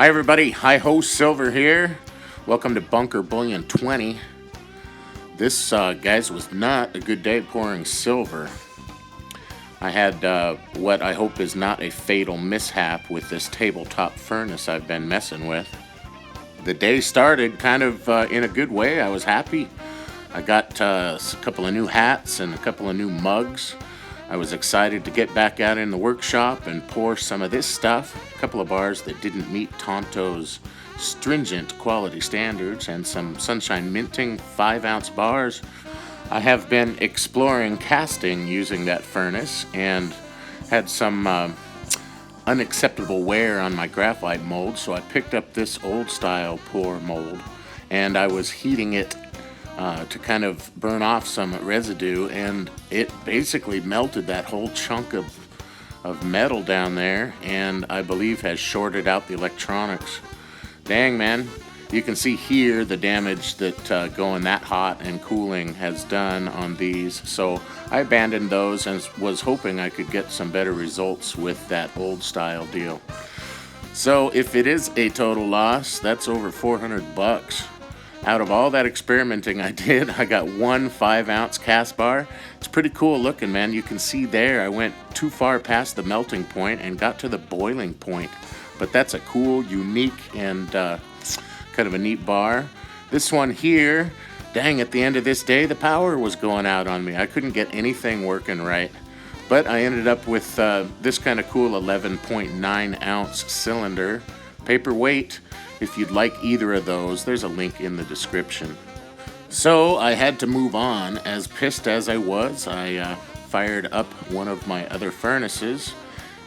Hi everybody, HiHo Silver here. Welcome to Bunker Bullion 20. This, guys, was not a good day pouring silver. I had what I hope is not a fatal mishap with this tabletop furnace I've been messing with. The day started kind of in a good way. I was happy. I got a couple of new hats and a couple of new mugs. I was excited to get back out in the workshop and pour some of this stuff. A couple of bars that didn't meet Tonto's stringent quality standards and some Sunshine Minting 5-ounce bars. I have been exploring casting using that furnace and had some unacceptable wear on my graphite mold, so I picked up this old style pour mold and I was heating it to kind of burn off some residue, and it basically melted that whole chunk of metal down there, and I believe has shorted out the electronics. Dang, man. You can see here the damage that going that hot and cooling has done on these. So I abandoned those and was hoping I could get some better results with that old style deal. So if it is a total loss, that's over $400. Out of all that experimenting I did, I got one 5-ounce cast bar. It's pretty cool looking, man. You can see there I went too far past the melting point and got to the boiling point. But that's a cool, unique, and kind of a neat bar. This one here, dang, at the end of this day, the power was going out on me. I couldn't get anything working right. But I ended up with this kind of cool 11.9 ounce cylinder. Paperweight. If you'd like either of those, there's a link in the description. So I had to move on. As pissed as I was, I fired up one of my other furnaces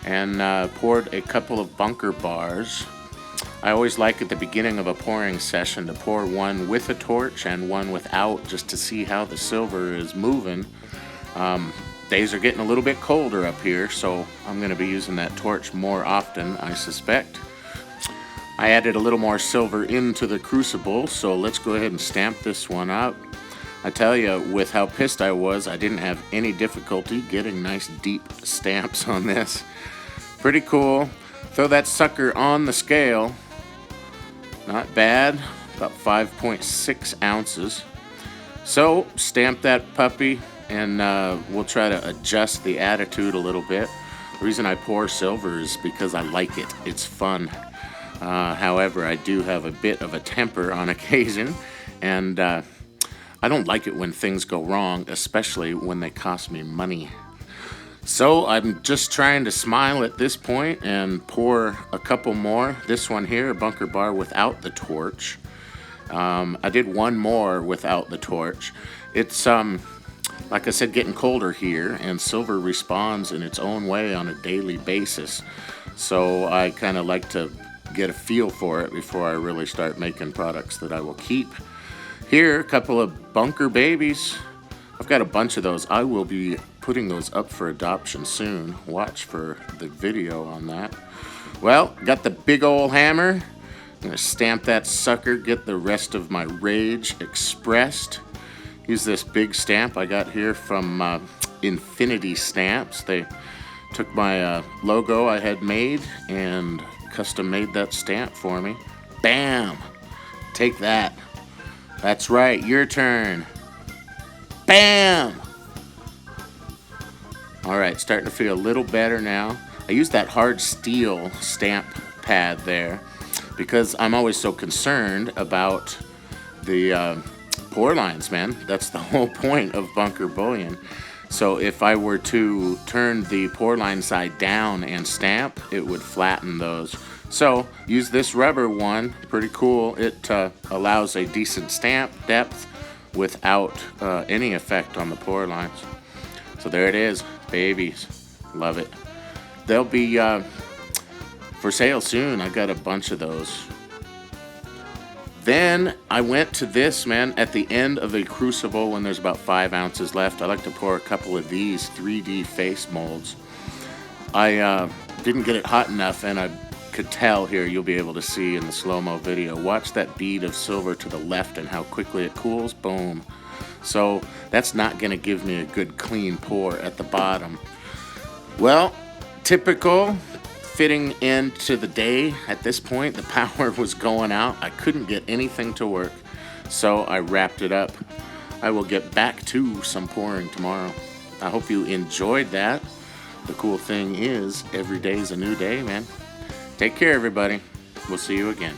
and poured a couple of bunker bars. I always like at the beginning of a pouring session to pour one with a torch and one without, just to see how the silver is moving. Days are getting a little bit colder up here, so I'm going to be using that torch more often, I suspect. I added a little more silver into the crucible, so let's go ahead and stamp this one out. I tell you, with how pissed I was, I didn't have any difficulty getting nice deep stamps on this. Pretty cool. Throw that sucker on the scale. Not bad, about 5.6 ounces. So, stamp that puppy, and we'll try to adjust the attitude a little bit. The reason I pour silver is because I like it. It's fun. However, I do have a bit of a temper on occasion, and I don't like it when things go wrong, especially when they cost me money. So I'm just trying to smile at this point and pour a couple more. This one here, a bunker bar without the torch. I did one more without the torch. It's, like I said, getting colder here, and silver responds in its own way on a daily basis. So I kind of like to get a feel for it before I really start making products that I will keep. Here, a couple of bunker babies. I've got a bunch of those. I will be putting those up for adoption soon. Watch for the video on that. Well, got the big old hammer. I'm gonna stamp that sucker, get the rest of my rage expressed. Use this big stamp I got here from Infinity Stamps. They took my logo I had made and custom made that stamp for me. Bam! Take that. That's right, your turn. Bam! Alright, starting to feel a little better now. I use that hard steel stamp pad there because I'm always so concerned about the pour lines, man. That's the whole point of Bunker Bullion. So if I were to turn the pour line side down and stamp, it would flatten those. So use this rubber one, pretty cool. It allows a decent stamp depth without any effect on the pour lines. So there it is, babies. Love it. They'll be for sale soon. I got a bunch of those. Then I went to this, man, at the end of a crucible when there's about 5 ounces left. I like to pour a couple of these 3D face molds. I didn't get it hot enough, and I could tell here, you'll be able to see in the slow-mo video. Watch that bead of silver to the left and how quickly it cools. Boom. So that's not going to give me a good clean pour at the bottom. Well, typical fitting into the day at this point. The power was going out. I couldn't get anything to work, so I wrapped it up. I will get back to some pouring tomorrow. I hope you enjoyed that. The cool thing is, every day is a new day, man. Take care, everybody. We'll see you again.